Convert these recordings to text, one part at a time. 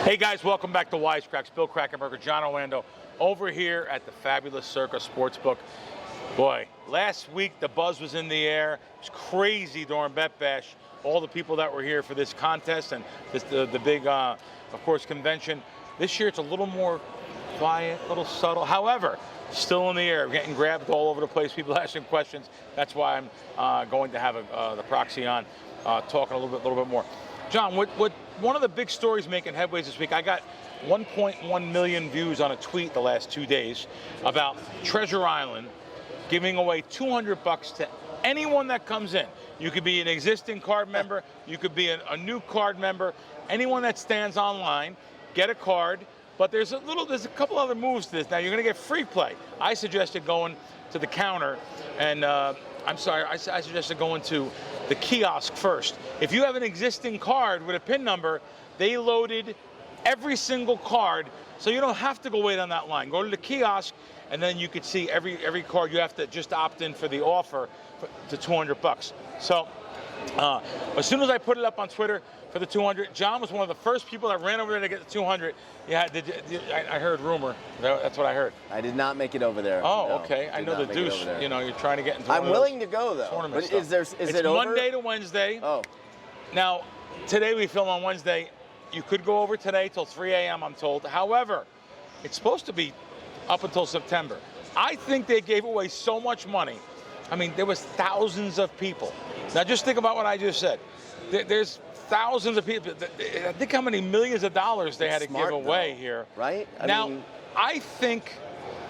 Hey guys, welcome back to WiseKracks. Bill Krackomberger, Jon Orlando, over here at the fabulous Circa Sportsbook. Boy, last week the buzz was in the air. It was crazy during Bet Bash. All the people that were here for this contest and the big, of course, convention. This year it's a little more quiet, a little subtle. However, still in the air, getting grabbed all over the place. People asking questions. That's why I'm going to have the Proxy on, talking a little bit more. John, one of the big stories making headways this week, I got 1.1 million views on a tweet the last 2 days about Treasure Island giving away $200 to anyone that comes in. You could be an existing card member, you could be a new card member, anyone that stands online, get a card, but there's a couple other moves to this. Now you're gonna get free play. I suggested going to the counter and I suggested going to the kiosk first. If you have an existing card with a PIN number, they loaded every single card, so you don't have to go wait on that line. Go to the kiosk, and then you could see every card. You have to just opt in for the offer to $200. So as soon as I put it up on Twitter for the 200, John was one of the first people that ran over there to get the 200. Yeah, I heard rumor. That's what I heard. I did not make it over there. Oh, no, okay. I know the deuce. You know, you're trying to get into. I'm willing to go though. Tournament but stuff. Is it's it over? Monday to Wednesday. Oh. Now, today we film on Wednesday. You could go over today till 3 a.m. I'm told. However, it's supposed to be up until September. I think they gave away so much money. I mean, there was thousands of people. Now, just think about what I just said. There's thousands of people. I think how many millions of dollars they had to give away here. Right? I think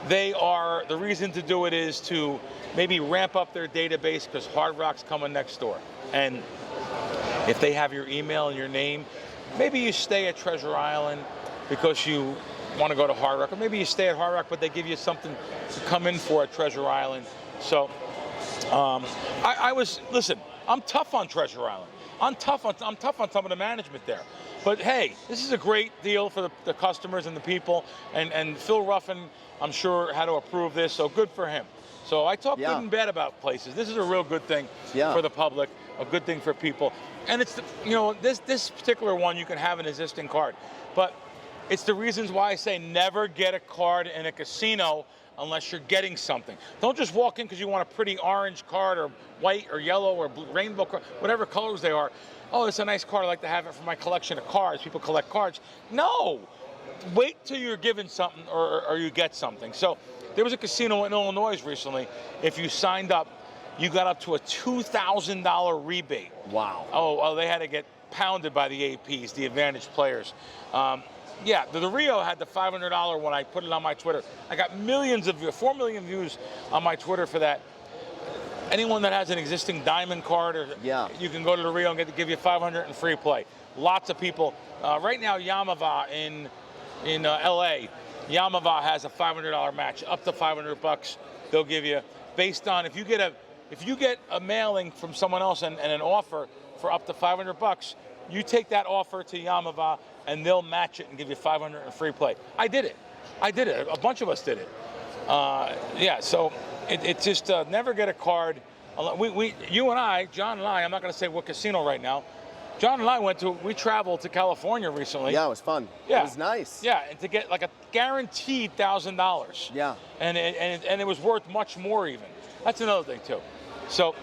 the reason to do it is to maybe ramp up their database because Hard Rock's coming next door. And if they have your email and your name, maybe you stay at Treasure Island because you want to go to Hard Rock, or maybe you stay at Hard Rock, but they give you something to come in for at Treasure Island. So listen, I'm tough on Treasure Island. I'm tough on some of the management there. But hey, this is a great deal for the customers and the people. And Phil Ruffin, I'm sure, had to approve this, so good for him. So I talk good and bad about places. This is a real good thing for the public, a good thing for people. And it's, this particular one, you can have an existing card. But it's the reasons why I say never get a card in a casino unless you're getting something. Don't just walk in because you want a pretty orange card or white or yellow or blue, rainbow card, whatever colors they are. Oh, it's a nice card. I like to have it for my collection of cards. People collect cards. No, wait till you're given something or you get something. So there was a casino in Illinois recently. If you signed up, you got up to a $2,000 rebate. Wow. Oh, they had to get pounded by the APs, the advantaged players. Yeah, the Rio had the $500 when I put it on my Twitter. I got 4 million views on my Twitter for that. Anyone that has an existing diamond card, you can go to the Rio and give you $500 in free play. Lots of people. Right now, Yamava in LA, Yamava has a $500 match, up to $500. They'll give you based on if you get a mailing from someone else and an offer for up to $500. You take that offer to Yamava, and they'll match it and give you $500 in free play. I did it. A bunch of us did it. So it's just never get a card. You and I, John and I, I'm not going to say what casino right now. John and I we traveled to California recently. Yeah, it was fun. Yeah. It was nice. Yeah, and to get like a guaranteed $1,000. Yeah. And it was worth much more even. That's another thing too. So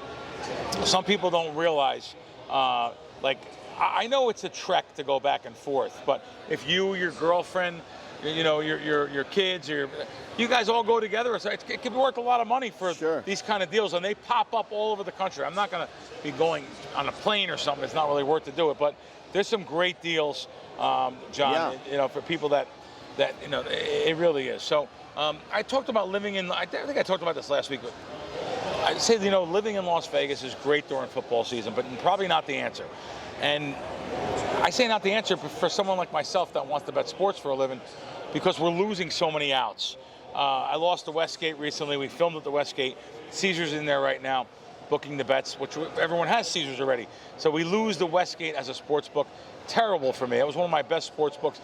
some people don't realize, I know it's a trek to go back and forth, but if you, your girlfriend, your kids, you guys all go together, so it can be worth a lot of money for these kind of deals, and they pop up all over the country. I'm not going to be going on a plane or something. It's not really worth to do it, but there's some great deals, John. For people that it really is. So I talked about living in. I think I talked about this last week. But I'd say living in Las Vegas is great during football season, but probably not the answer. And I say not the answer for someone like myself that wants to bet sports for a living because we're losing so many outs. I lost the Westgate recently. We filmed at the Westgate. Caesar's in there right now booking the bets, which everyone has Caesar's already. So we lose the Westgate as a sports book. terrible for me. It was one of my best sports books.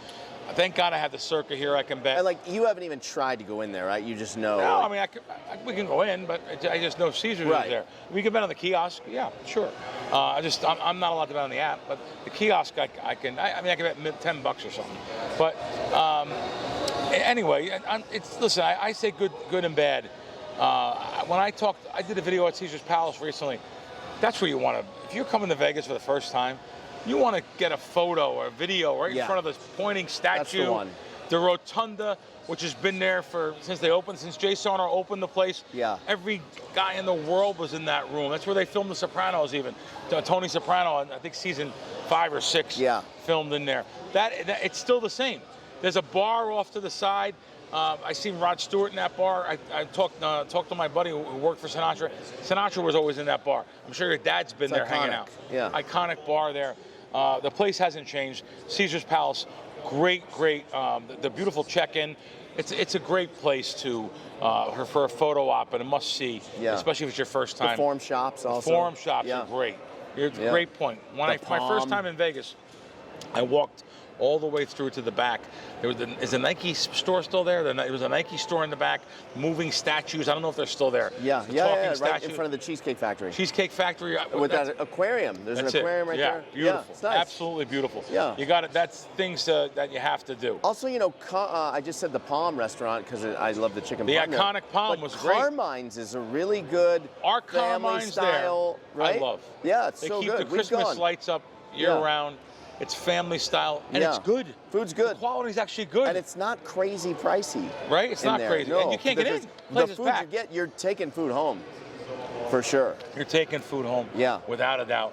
Thank God I have the Circa here. I can bet. And like, you haven't even tried to go in there, right? You just know. No, like, I mean, we can go in, but I just know Caesar's Right. is there. We can bet on the kiosk. Yeah, sure. I'm not allowed to bet on the app, but the kiosk I can bet $10 or something. But anyway, listen. I say good and bad. When I did a video at Caesar's Palace recently. That's where you want to. If you're coming to Vegas for the first time, you want to get a photo or a video right in front of this pointing statue. That's the one. The rotunda, which has been there since they opened, since Jay Sarner opened the place. Yeah. Every guy in the world was in that room. That's where they filmed The Sopranos even. Tony Soprano, I think season 5 or 6, filmed in there. That it's still the same. There's a bar off to the side. I seen Rod Stewart in that bar. I talked to my buddy who worked for Sinatra. Sinatra was always in that bar. I'm sure your dad's been there hanging out. Yeah. Iconic bar there. The place hasn't changed. Caesar's Palace, great. The beautiful check-in. It's a great place for a photo op and a must-see, especially if it's your first time. The Forum shops also. Forum shops are great. Great point. My first time in Vegas, I walked all the way through to the back. Is the Nike store still there? There was a Nike store in the back, moving statues. I don't know if they're still there. Yeah, right in front of the Cheesecake Factory. Cheesecake Factory. With that aquarium. There's an aquarium right there. Beautiful. Yeah, it's nice. Absolutely beautiful. Yeah. You got it. That's things that you have to do. Also, I just said the Palm restaurant because I love the chicken. The iconic Palm was great. Carmine's is a really good Our family Carmine's style, there, right? I love. Yeah, it's they so keep good. the Christmas lights up year-round. It's family style, and it's good. Food's good. The quality's actually good. And it's not crazy pricey. Right? It's not crazy. No, and you can't get in. The food you get, you're taking food home. For sure. You're taking food home. Yeah. Without a doubt.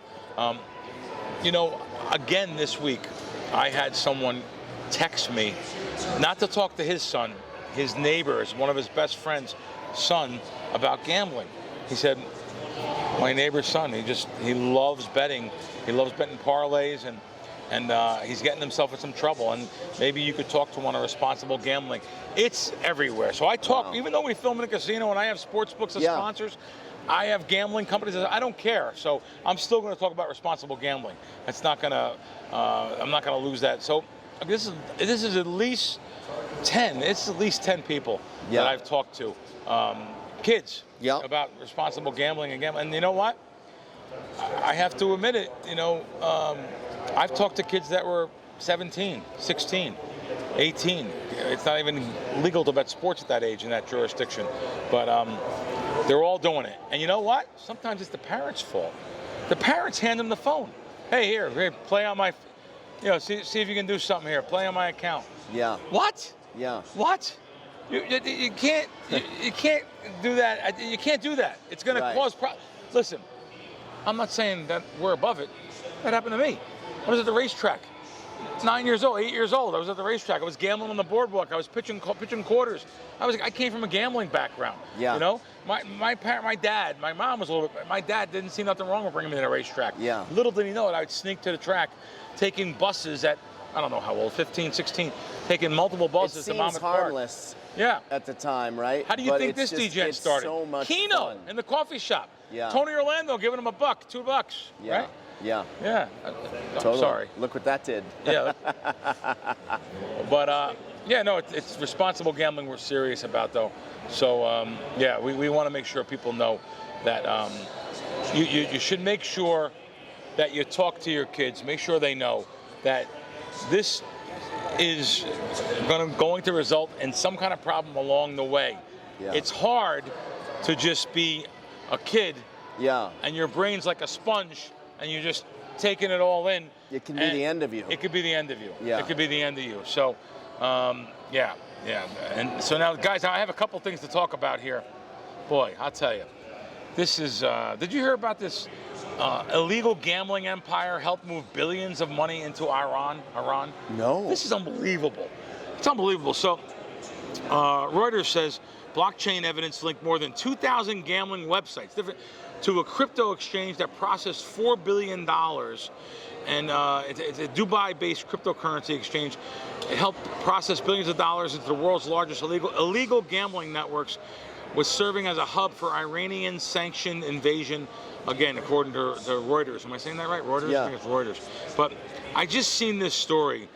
Again this week, I had someone text me, not to talk to his son, his neighbor's, one of his best friend's son, about gambling. He said, my neighbor's son, he loves betting. He loves betting parlays, and he's getting himself in some trouble. And maybe you could talk to one on responsible gambling. It's everywhere. So I talk, even though we film in a casino and I have sports books as sponsors, I have gambling companies. I don't care. So I'm still going to talk about responsible gambling. That's not going to. I'm not going to lose that. So this is at least 10. It's at least 10 people that I've talked to, kids, about responsible gambling and gambling. And you know what? I have to admit it. I've talked to kids that were 17, 16, 18. It's not even legal to bet sports at that age in that jurisdiction. But they're all doing it. And you know what? Sometimes it's the parents' fault. The parents hand them the phone. Hey, here, play on my, see if you can do something here. Play on my account. Yeah. What? Yeah. What? You can't do that. You can't do that. It's going to cause problems. Listen, I'm not saying that we're above it. That happened to me. I was at the racetrack. 9 years old, 8 years old. I was at the racetrack. I was gambling on the boardwalk. I was pitching quarters. I came from a gambling background. Yeah. My dad, my mom was a little bit. My dad didn't see nothing wrong with bringing me to the racetrack. Yeah. Little did he know it. I would sneak to the track, taking buses at I don't know how old, 15, 16, taking multiple buses to Monmouth Park. It seems harmless. Yeah. At the time, right? How do you think this DJ started? So much Keno fun. in the coffee shop. Yeah. Tony Orlando giving him $1, $2, right? Yeah. Yeah. Totally. Sorry. Look what that did. Yeah. But it's responsible gambling we're serious about though. So we want to make sure people know that you should make sure that you talk to your kids. Make sure they know that this is going to result in some kind of problem along the way. Yeah. It's hard to just be a kid. Yeah. And your brain's like a sponge, and you're just taking it all in. It can be the end of you. It could be the end of you. Yeah. It could be the end of you. So, yeah. And so now, guys, I have a couple things to talk about here. Boy, I'll tell you. This is, did you hear about this illegal gambling empire helped move billions of money into Iran? No. This is unbelievable. It's unbelievable. So, Reuters says blockchain evidence linked more than 2,000 gambling websites to a crypto exchange that processed $4 billion. And it's a Dubai-based cryptocurrency exchange. It helped process billions of dollars into the world's largest illegal gambling networks, was serving as a hub for Iranian-sanctioned invasion. Again, according to Reuters. Am I saying that right? Reuters? Yeah. I think it's Reuters. But I just seen this story.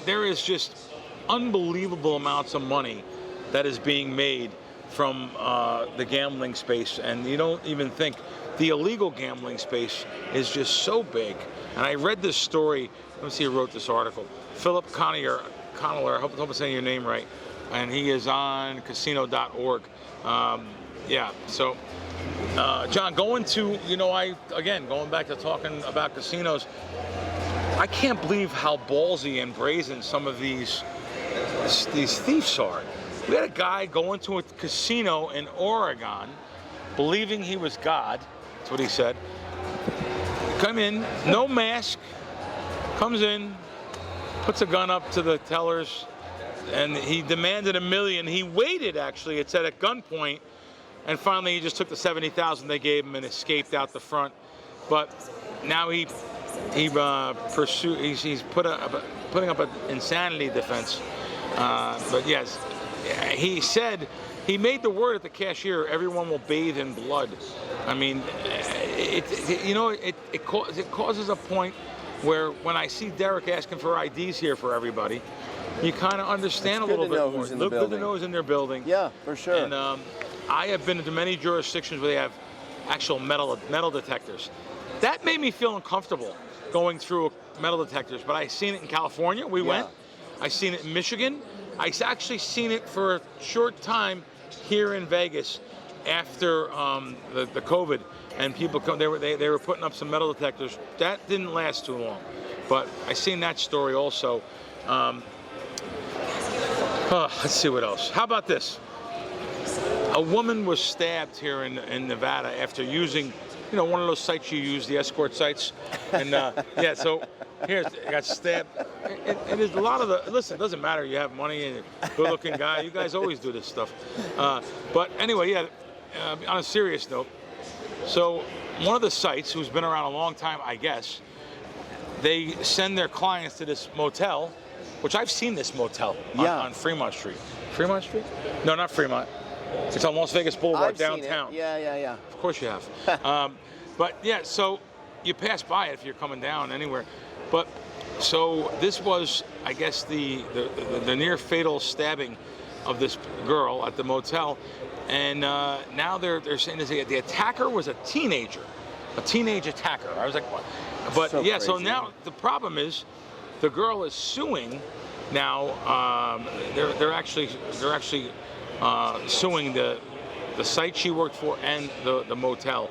There is just unbelievable amounts of money that is being made from the gambling space, and you don't even think the illegal gambling space is just so big. And I read this story. Let me see who wrote this article. Philip Connolly, I hope I'm saying your name right, and he is on casino.org. Yeah, so John, going back to talking about casinos, I can't believe how ballsy and brazen some of these thieves are. We had a guy go into a casino in Oregon, believing he was God. That's what he said. Come in, no mask, comes in, puts a gun up to the tellers, and he demanded $1 million. He waited, actually, it said, at gunpoint, and finally he just took the $70,000 they gave him and escaped out the front. But now he's putting up an insanity defense. But yes, he said he made the word at the cashier, everyone will bathe in blood. I mean, it causes a point where when I see Derek asking for IDs here for everybody, you kind of understand a little bit more. Look good to know who's in their building. Yeah, for sure. And I have been into many jurisdictions where they have actual metal detectors. That made me feel uncomfortable going through metal detectors, but I seen it in California. We went. I seen it in Michigan. I actually seen it for a short time here in Vegas after the COVID, and people come. They were putting up some metal detectors. That didn't last too long, but I seen that story also. Let's see what else. How about this? A woman was stabbed here in Nevada after using, one of those sites you use, the escort sites, and yeah. So here, got stabbed. It is a lot of listen, it doesn't matter. You have money and a good-looking guy. You guys always do this stuff. But anyway, yeah. On a serious note, so one of the sites, who's been around a long time, I guess, they send their clients to this motel, which I've seen this motel on Fremont Street. Fremont Street? No, not Fremont. It's on Las Vegas Boulevard downtown. Seen it. Yeah. Of course you have. But yeah, so you pass by it if you're coming down anywhere. But so this was, I guess, the near fatal stabbing of this girl at the motel, and now they're saying the attacker was a teenage attacker. I was like, what? But so yeah, crazy. So now the problem is, the girl is suing now. They're actually suing the site she worked for and the motel,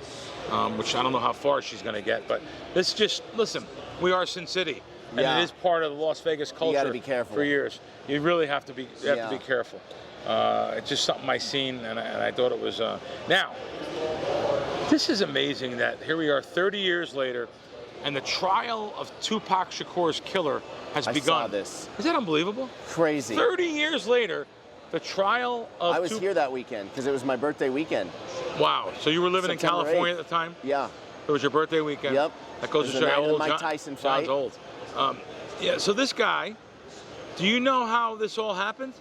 which I don't know how far she's going to get. But this just, listen, we are Sin City, and it is part of the Las Vegas culture. You got to be careful. For years. You really have to be careful. It's just something I seen, and I thought it was. Now, this is amazing that here we are 30 years later, and the trial of Tupac Shakur's killer has begun. I saw this. Is that unbelievable? Crazy. 30 years later, the trial of I was here that weekend because it was my birthday weekend. Wow. So you were living September in California 8th. at the time? Yeah. It was your birthday weekend? Yep. That goes to show how old Mike Tyson John's fight. old. Yeah, so this guy, do you know how this all happened?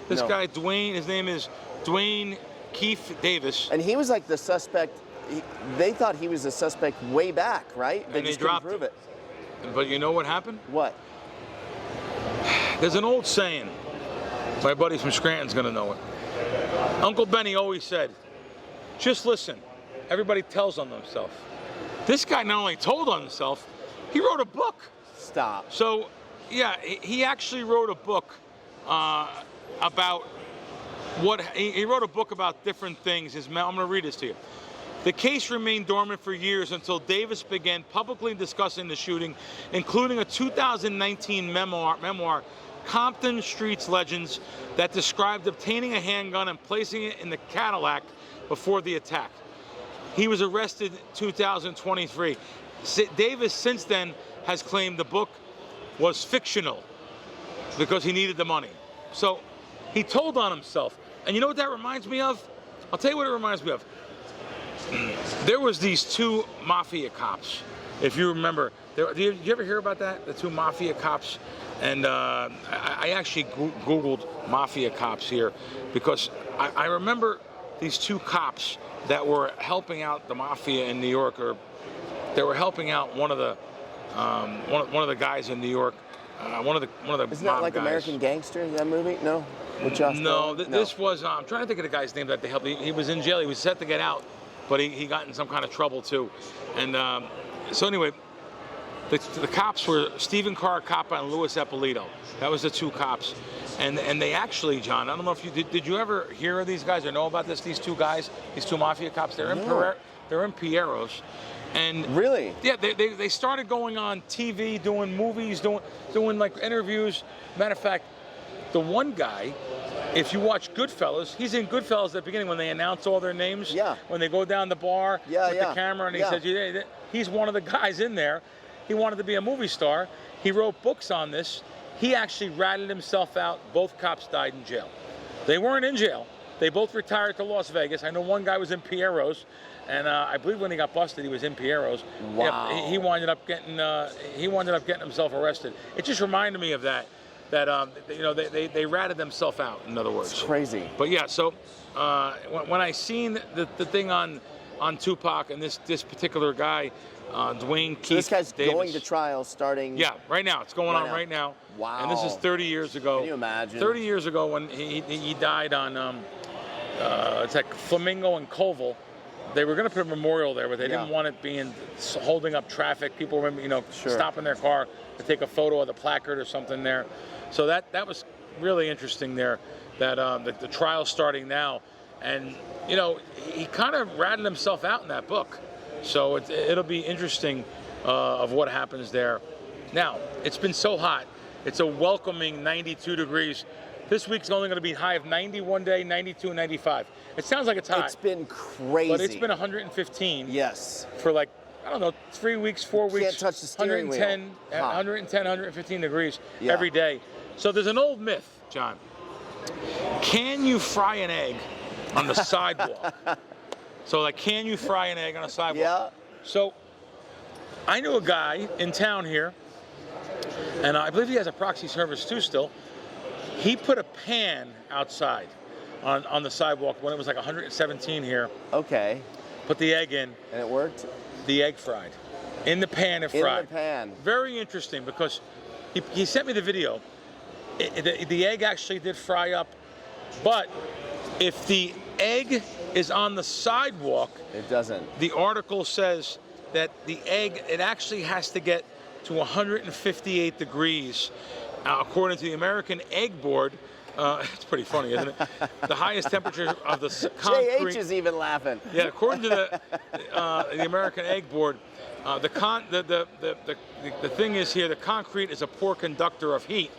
This guy, Dwayne, his name is Dwayne Keefe Davis. And he was like the suspect. They thought he was the suspect way back, right? They just dropped couldn't prove it. But you know what happened? What? There's an old saying. My buddy from Scranton's gonna know it. Uncle Benny always said, just listen. Everybody tells on themselves. This guy not only told on himself, he wrote a book. Stop. So, yeah, he actually wrote a book about what he wrote a book about different things. I'm going to read this to you. The case remained dormant for years until Davis began publicly discussing the shooting, including a 2019 memoir, Compton Streets Legends, that described obtaining a handgun and placing it in the Cadillac before the attack. He was arrested in 2023. Davis, since then, has claimed the book was fictional because he needed the money. So he told on himself. And you know what that reminds me of? I'll tell you what it reminds me of. There was these two mafia cops, if you remember. Did you ever hear about that? The two mafia cops? And I actually Googled mafia cops here because I remember these two cops that were helping out the mafia in New York, or they were helping out one of the guys in New York. One of the Isn't mob that like guys. American Gangster, that movie? No? With Josh No, Brolin? this was, I'm trying to think of the guy's name that they helped. He was in jail. He was set to get out, but he got in some kind of trouble too. And so anyway, the cops were Stephen Caracappa and Louis Eppolito. That was the two cops. And they actually, John, I don't know if you did you ever hear of these guys or know about this? These two guys, these two mafia cops, they're in Piero's. And really? Yeah, they started going on TV, doing movies, doing like interviews. Matter of fact, the one guy, if you watch Goodfellas, he's in Goodfellas at the beginning when they announce all their names. Yeah. When they go down the bar with the camera, and he says, yeah, he's one of the guys in there. He wanted to be a movie star. He wrote books on this. He actually ratted himself out. Both cops died in jail. They weren't in jail. They both retired to Las Vegas. I know one guy was in Piero's, and I believe when he got busted, he was in Piero's. Wow. Yeah, he wound up getting himself arrested. It just reminded me of that you know, they ratted themselves out. In other words, it's crazy. But yeah, so when I seen the thing on Tupac and this particular guy, Dwayne Keith, So this guy's Davis, going to trial starting. Yeah, right now. It's going on right now. Wow. And this is 30 years ago. Can you imagine? 30 years ago when he died on, it's like Flamingo and Colville. They were going to put a memorial there, but they didn't want it being holding up traffic. People remember, you know, stopping their car to take a photo of the placard or something there. So that was really interesting there, that the trial's starting now. And, you know, he kind of ratted himself out in that book. So it'll be interesting of what happens there. Now, it's been so hot. It's a welcoming 92 degrees. This week's only going to be high of 90 one day, 92, 95. It sounds like it's hot. It's been crazy. But it's been 115. Yes. For like, I don't know, 3 weeks, 4 weeks. Can't touch the steering wheel. 110, 115 degrees every day. So there's an old myth, John. Can you fry an egg on the sidewalk? So like, can you fry an egg on a sidewalk? Yeah. So I knew a guy in town here, and I believe he has a proxy service too still. He put a pan outside on the sidewalk when it was like 117 here. Okay. Put the egg in. And it worked? The egg fried. In the pan, it fried. In the pan. Very interesting, because he sent me the video. The egg actually did fry up, but if the egg is on the sidewalk, it doesn't. The article says that the egg, it actually has to get to 158 degrees. According to the American Egg Board, it's pretty funny, isn't it? The highest temperature of the concrete. JH is even laughing. Yeah, according to the American Egg Board, the thing is here, the concrete is a poor conductor of heat.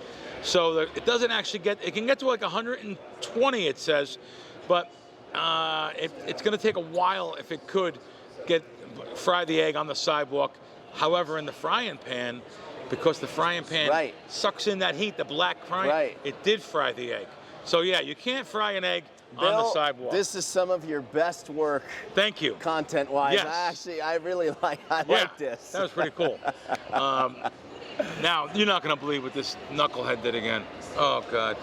So it doesn't actually it can get to like 120, it says, but it's going to take a while if it could fry the egg on the sidewalk. However, in the frying pan, because the frying pan sucks in that heat, the black frying, it did fry the egg. So yeah, you can't fry an egg on the sidewalk. This is some of your best work. Thank you. Content-wise. Yes. I really like this. That was pretty cool. Now, you're not going to believe what this knucklehead did again. Oh, God.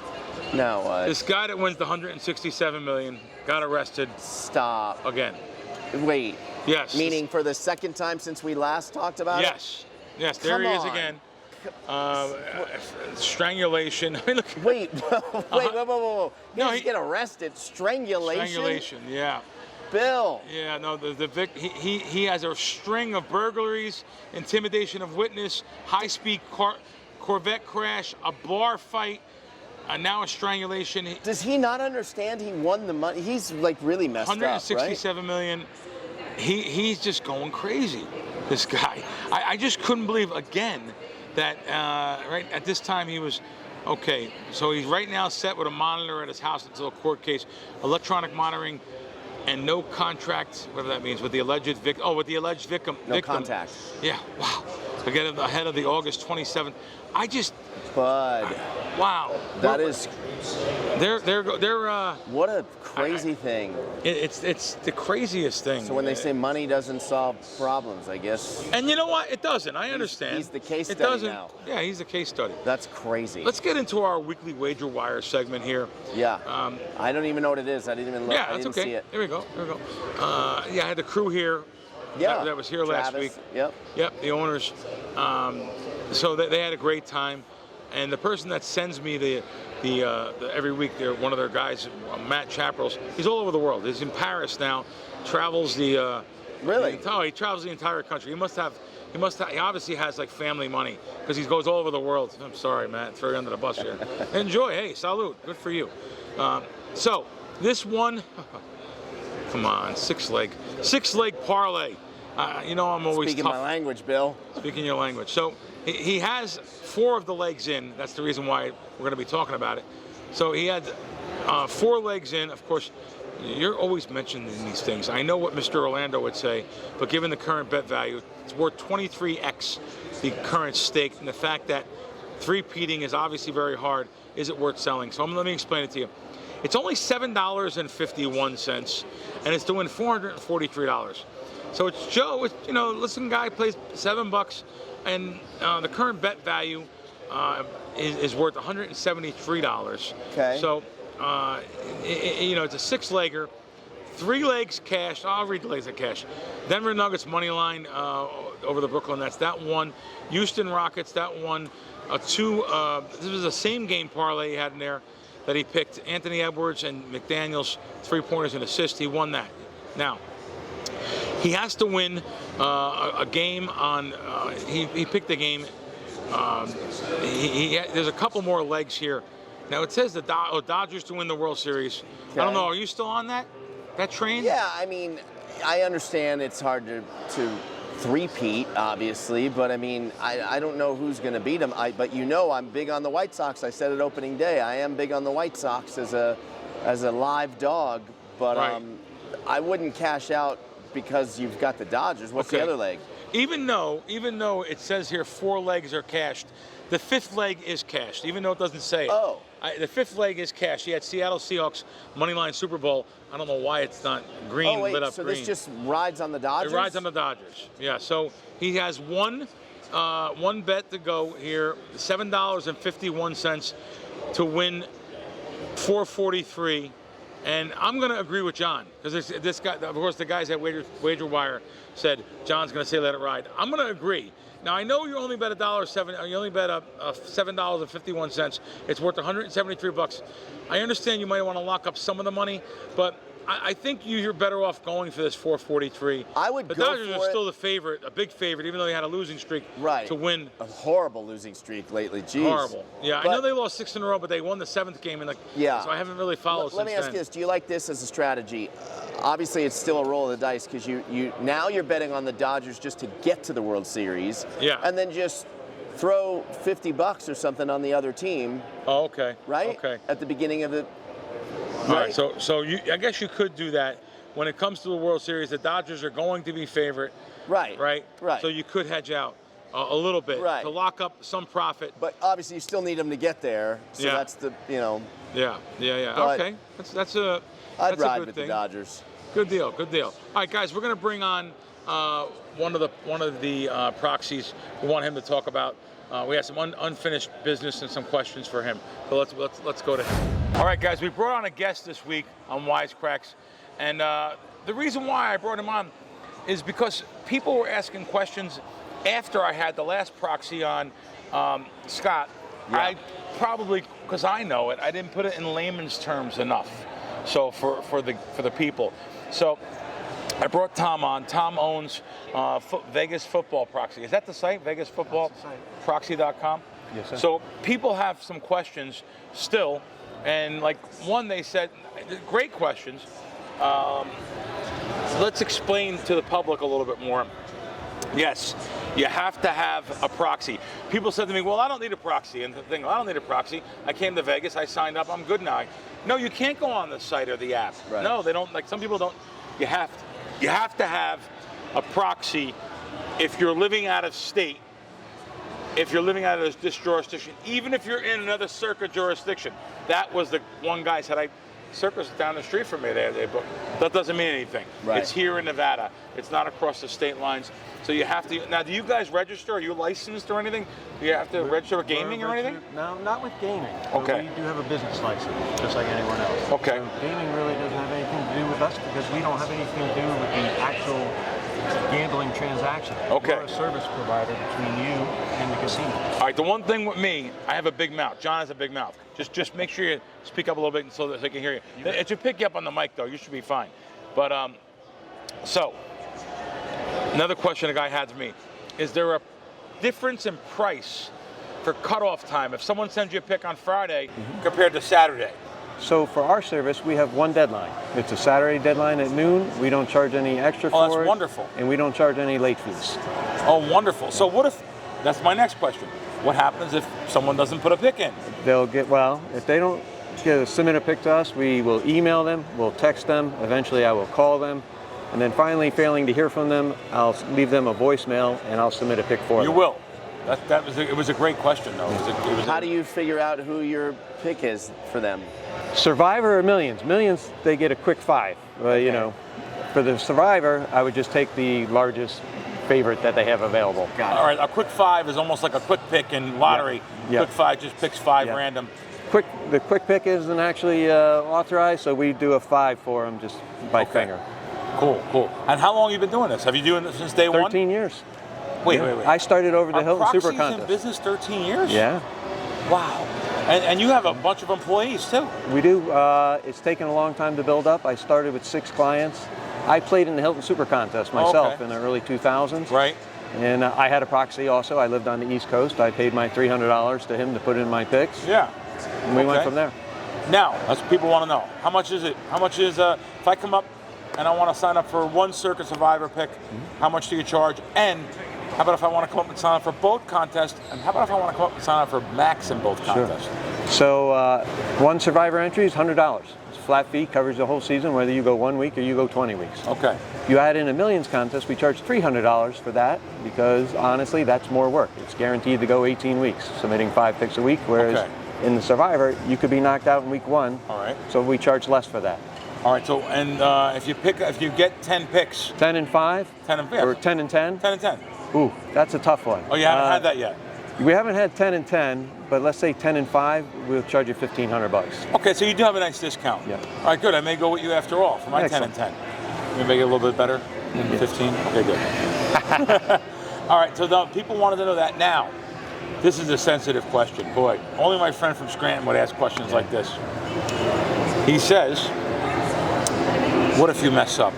Now what? This guy that wins the $167 million got arrested. Stop. Again. Wait. Yes. Meaning for the second time since we last talked about it? Yes. Yes, there he is again. Strangulation. I mean, look. Wait. Whoa. He doesn't get arrested. Strangulation? Strangulation, yeah. Bill. Yeah, no, he has a string of burglaries, intimidation of witness, high-speed Corvette crash, a bar fight, now a strangulation. Does he not understand he won the money? He's like really messed up, right? $167 million. He's just going crazy, this guy. I just couldn't believe, again, that right at this time he was, okay, so he's right now set with a monitor at his house until a court case, electronic monitoring, and no contract, whatever that means, with the alleged victim. Oh, with the alleged victim. No contact. Yeah, wow. Again, ahead of the August 27th. I just, Bud, wow. that is. They're What a crazy thing. It's the craziest thing. So when they say money doesn't solve problems, I guess. And you know what? It doesn't. I understand. He's the case It study doesn't. now. Yeah, he's the case study. That's crazy. Let's get into our weekly WagerWire segment here. Yeah. I don't even know what it is. I didn't even look. Yeah, I that's didn't okay. see it. Here we go. Yeah, I had the crew here. Yeah. That was here last Travis. week. Yep. Yep, the owners. So they had a great time, and the person that sends me the every week, one of their guys, Matt Chaparrals, he's all over the world. He's in Paris now, travels the. Really? He travels the entire country. He obviously has like family money because he goes all over the world. I'm sorry, Matt, throw you under the bus here. Enjoy. Hey, salute. Good for you. So this one, come on, six leg parlay. You know I'm always Speaking tough. my language, Bill. Speaking your language. So he has 4 of the legs in. That's the reason why we're going to be talking about it. So he had 4 legs in. Of course, you're always mentioning these things. I know what Mr. Orlando would say, but given the current bet value, it's worth 23x the current stake, and the fact that three-peating is obviously very hard, is it worth selling? So let me explain it to you. It's only $7.51, and it's doing $443. So it's Joe. It's, listen, guy plays $7, and the current bet value is worth $173. Okay. So it's a 6-legger, 3 legs cash. I'll read the legs at cash. Denver Nuggets money line over the Brooklyn Nets. That one. Houston Rockets. That one. This was the same game parlay he had in there that he picked. Anthony Edwards and McDaniels 3-pointers and assists. He won that. Now. He has to win a game on. He picked the game. There's a couple more legs here. Now it says the Dodgers to win the World Series. Okay. I don't know. Are you still on that train? Yeah, I mean, I understand it's hard to three-peat, obviously, but I mean, I don't know who's going to beat him. But I'm big on the White Sox. I said it opening day. I am big on the White Sox as a live dog, but right. I wouldn't cash out because you've got the Dodgers. What's the other leg? Even though it says here 4 legs are cashed, the 5th leg is cashed, even though it doesn't say it. Oh. The 5th leg is cashed. He had Seattle Seahawks moneyline Super Bowl. I don't know why it's not green, lit up so green. this just rides on the Dodgers? It rides on the Dodgers. Yeah, so he has one bet to go here, $7.51 to win $443. And I'm going to agree with John, because this guy, of course, the guys at WagerWire said John's going to say let it ride. I'm going to agree. Now I know you only bet $1.07. You only bet $7.51. It's worth $173. I understand you might want to lock up some of the money, but I think you're better off going for this 443. I would the go Dodgers for are it. still the favorite, a big favorite, even though they had a losing streak to win. A horrible losing streak lately. Jeez. Horrible. Yeah, I know they lost 6 in a row, but they won the 7th game, so I haven't really followed Let me ask you this: do you like this as a strategy? Obviously, it's still a roll of the dice because now you're betting on the Dodgers just to get to the World Series. Yeah. And then just throw $50 or something on the other team. Oh, okay. Right. Okay. At the beginning of the. All right, so I guess you could do that. When it comes to the World Series, the Dodgers are going to be favorite. Right. Right? Right. So you could hedge out a little bit to lock up some profit. But obviously you still need them to get there. So that's the, Yeah. But okay. That's a I'd ride good with thing. the Dodgers. Good deal. All right, guys, we're going to bring on one of the proxies. We want him to talk about. We have some unfinished business and some questions for him. So let's go to him. All right, guys, we brought on a guest this week on WiseKracks, and the reason why I brought him on is because people were asking questions after I had the last proxy on Scott. Yeah. I probably, because I know it, I didn't put it in layman's terms enough. So for the people, so I brought Tom on. Tom owns Vegas Football Proxy. Is that the site? Vegas Football Proxy.com? Yes, sir. So people have some questions still, and like one they said, great questions. Let's explain to the public a little bit more. Yes, you have to have a proxy. People said to me, well, I don't need a proxy. And the thing, I don't need a proxy. I came to Vegas, I signed up, I'm good now. No, you can't go on the site or the app. Right. No, they don't, like some people don't. You have to have a proxy if you're living out of state if you're living out of this jurisdiction, even if you're in another Circa jurisdiction, that was the one guy said, Circa's down the street from me. That doesn't mean anything. Right. It's here in Nevada. It's not across the state lines. So you have to, now do you guys register? Are you licensed or anything? Do you have to register with gaming or anything? No, not with gaming. Okay. We do have a business license, just like anyone else. Okay. So gaming really doesn't have anything to do with us because we don't have anything to do with the actual gambling transaction. Okay. We're a service provider between you and the casino. All right, the one thing with me, I have a big mouth. John has a big mouth. Just make sure you speak up a little bit so that they can hear you. It should pick you up on the mic, though. You should be fine. But, so, another question a guy had to me. Is there a difference in price for cutoff time if someone sends you a pick on Friday compared to Saturday? So for our service, we have one deadline. It's a Saturday deadline at noon. We don't charge any extra for it. Oh, that's wonderful. And we don't charge any late fees. Oh, wonderful. So what if, that's my next question. What happens if someone doesn't put a pick in? They'll get, well, if they don't submit a pick to us, we will email them, we'll text them, eventually I will call them, and then finally failing to hear from them, I'll leave them a voicemail and I'll submit a pick for them. You will. It was a great question, though. How do you figure out who your pick is for them? Survivor or Millions? Millions, they get a quick 5. You know, for the Survivor, I would just take the largest favorite that they have available. Got it. All right, a quick 5 is almost like a quick pick in lottery. Yeah. Quick 5 just picks 5 random. The quick pick isn't actually authorized, so we do a 5 for them just by finger. Cool. And how long have you been doing this? Have you been doing this since day 13 one? 13 years. Wait. I started over the Hilton Super Proxies Contest. in business 13 years? Yeah. Wow. And you have a bunch of employees, too. We do. It's taken a long time to build up. I started with 6 clients. I played in the Hilton Super Contest myself in the early 2000s. Right. And I had a proxy also. I lived on the East Coast. I paid my $300 to him to put in my picks. Yeah. And we went from there. Now, that's what people want to know. How much is it? How much is, if I come up and I want to sign up for one Circa Survivor pick, how much do you charge? And how about if I want to come up and sign up for both contests? And how about if I want to come up and sign up for max in both contests? Sure. So one Survivor entry is $100. It's a flat fee, covers the whole season, whether you go 1 week or you go 20 weeks. Okay. If you add in a Millions contest, we charge $300 for that because honestly, that's more work. It's guaranteed to go 18 weeks, submitting 5 picks a week, whereas in the Survivor, you could be knocked out in week 1. All right. So we charge less for that. All right. So, and if you get 10 picks, 10 and 5, 10 and 5, or 10 and 10. 10 and 10. Ooh, that's a tough one. Oh, you haven't had that yet. We haven't had 10 and 10, but let's say 10 and 5, we'll charge you $1,500. Okay, so you do have a nice discount. Yeah. All right, good. I may go with you after all for my Excellent. 10 and 10. Maybe make it a little bit better. 15. Okay, good. All right. So the people wanted to know that. Now, this is a sensitive question. Boy, only my friend from Scranton would ask questions like this. He says, "What if you mess up?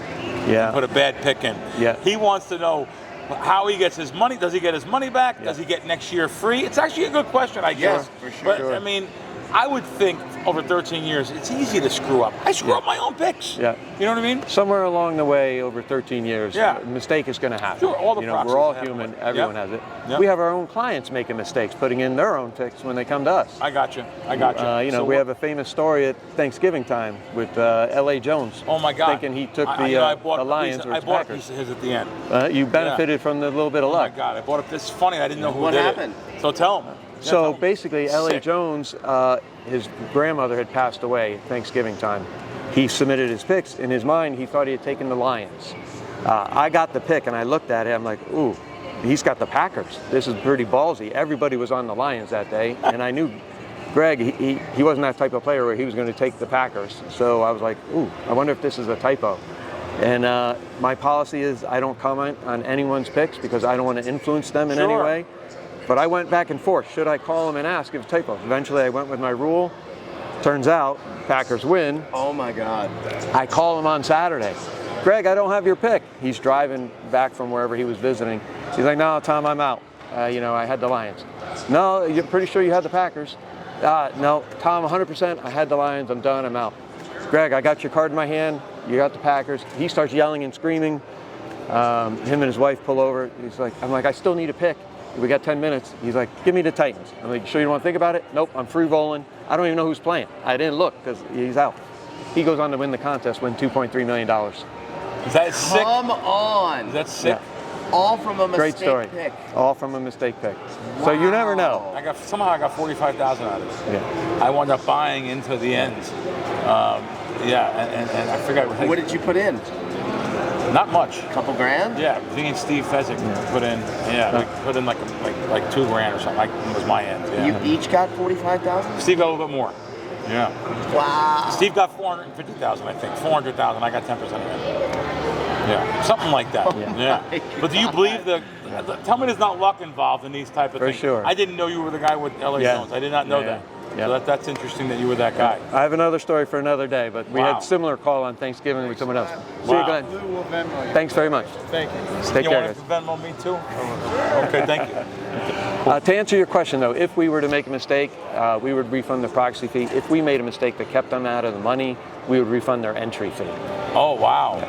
Yeah. Put a bad pick in." Yeah. He wants to know how he gets his money. Does he get his money back? Does he get next year free? It's actually a good question, I guess. for sure. But I mean, I would think over 13 years, it's easy to screw up. I screw up my own picks. Yeah. You know what I mean? Somewhere along the way, over 13 years, a mistake is going to happen. Sure, all the proxies we're all have human. one. Everyone has it. Yep. We have our own clients making mistakes, putting in their own picks when they come to us. I got you. So we have a famous story at Thanksgiving time with L.A. Jones. Oh my God! Thinking he took I bought the Lions or I the bought Packers. a piece of his at the end. You benefited from the little bit of Oh luck. my God! I bought it. This is funny. I didn't know who What did happened? it. So tell him. So basically, L.A. Sick. Jones, his grandmother had passed away at Thanksgiving time. He submitted his picks. In his mind, he thought he had taken the Lions. I got the pick, and I looked at it. I'm like, ooh, he's got the Packers. This is pretty ballsy. Everybody was on the Lions that day, and I knew Greg, he wasn't that type of player where he was going to take the Packers. So I was like, ooh, I wonder if this is a typo. And my policy is I don't comment on anyone's picks because I don't want to influence them in any way. But I went back and forth. Should I call him and ask if it's a typo? Eventually, I went with my rule. Turns out, Packers win. Oh my God. I call him on Saturday. Greg, I don't have your pick. He's driving back from wherever he was visiting. He's like, no, Tom, I'm out. I had the Lions. No, you're pretty sure you had the Packers? No, Tom, 100%. I had the Lions. I'm done. I'm out. Greg, I got your card in my hand. You got the Packers. He starts yelling and screaming. Him and his wife pull over. I'm like, I still need a pick. We got 10 minutes. He's like, give me the Titans. I'm like, sure you don't want to think about it? Nope, I'm free rolling. I don't even know who's playing. I didn't look because he's out. He goes on to win the contest, win $2.3 million. Is that sick? Come on. Is that sick? All from a Great mistake story. pick. All from a mistake pick. So you never know. Somehow I got 45,000 out of it. Yeah. I wound up buying into the end. And I forgot What did you put in? Not much. Couple grand? Yeah, me and Steve Fezzik put in. Yeah, we put in like $2 grand or something. Like was my end. Yeah. You each got 45,000? Steve got a little bit more. Yeah. Wow. Steve got 450,000, I think. 400,000. I got 10% of it. Yeah, something like that. Yeah. But do you believe tell me there's not luck involved in these type of things. For sure. I didn't know you were the guy with LA Jones. I did not know that. Yeah. So that's interesting that you were that guy. I have another story for another day, but we had similar call on Thanksgiving with someone else. See you, Glenn. Thanks very much. Thank you. Take you care, want guys. to Venmo me too? Okay, thank you. To answer your question, though, if we were to make a mistake, we would refund the proxy fee. If we made a mistake that kept them out of the money, we would refund their entry fee. Oh, wow.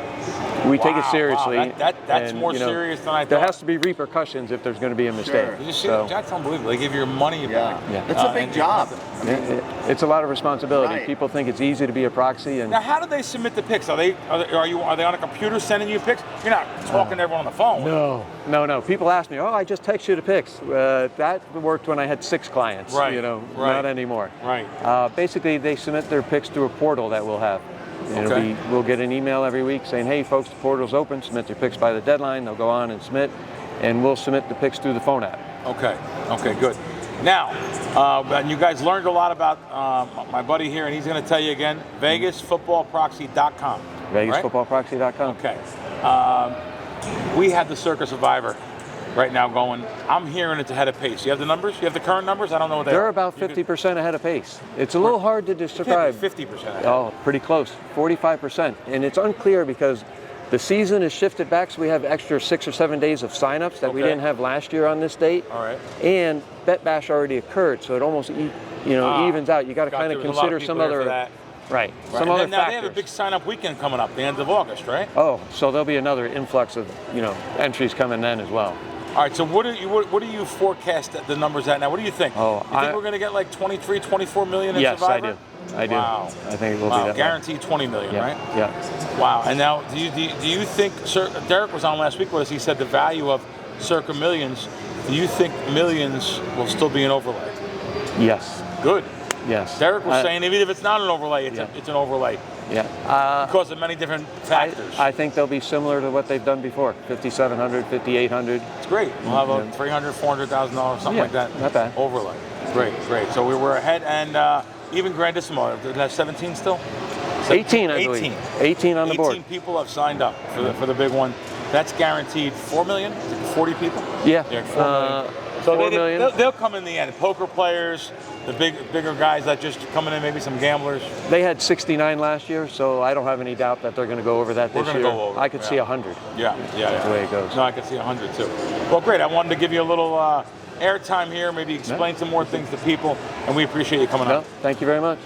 We take it seriously. Wow. That's more serious than I thought. There has to be repercussions if there's going to be a mistake. Sure. You see, that's unbelievable. They give you your money back. It's a big job. It's a lot of responsibility. Right. People think it's easy to be a proxy. And now, how do they submit the picks? Are they on a computer sending you picks? You're not talking to everyone on the phone. No. People ask me, I just text you the picks. That worked when I had 6 clients. Right. Not anymore. Right. Basically, they submit their picks through a portal that we'll have. Okay. We'll get an email every week saying, hey, folks, the portal's open. Submit their picks by the deadline. They'll go on and submit, and we'll submit the picks through the phone app. Okay, good. Now, and you guys learned a lot about my buddy here, and he's going to tell you again, VegasFootballProxy.com. VegasFootballProxy.com. Okay. We have the Circa Survivor right now going. I'm hearing it's ahead of pace. You have the numbers? You have the current numbers? I don't know what they are. They're about 50% ahead of pace. It's a little hard to describe. 50% ahead. Oh, pretty close. 45%. And it's unclear because the season is shifted back, so we have extra 6 or 7 days of signups that we didn't have last year on this date. All right. And Bet Bash already occurred, so it almost evens out. You got to kind of consider some other. Right. Some other now factors. they have a big sign-up weekend coming up, the end of August, right? Oh, so there'll be another influx of entries coming then as well. All right, so what do you forecast the numbers at now? What do you think? Oh, you think we're going to get like 23, 24 million in yes, Survivor? I do. Wow. I think it will be that. Guaranteed 20 million, right? Yeah. Wow. And now, do you think Derek was on last week with us? He said the value of Circa Millions. Do you think Millions will still be an overlay? Yes. Good. Yes. Derek was saying even if it's not an overlay, it's an overlay. Yeah. Because of many different factors. I think they'll be similar to what they've done before. 5,700, 5,800. It's great. We'll have a $300,000, $400,000, something like that. Not bad. Overlay. Great. So we were ahead, and even Grandissimo. Did it have 17 still? 18, I believe. 18 on the board. 18 people have signed up for the big one. That's guaranteed 4 million? 40 people? Yeah. 4 million. So 4 million. They'll come in the end. Poker players, the bigger guys that just coming in, maybe some gamblers. They had 69 last year, so I don't have any doubt that they're going to go over that this year. We're going to go over. I could see 100. Yeah. That's the way it goes. No, I could see 100 too. Well, great. I wanted to give you a little airtime here, maybe explain some more things to people, and we appreciate you coming on. Thank you very much.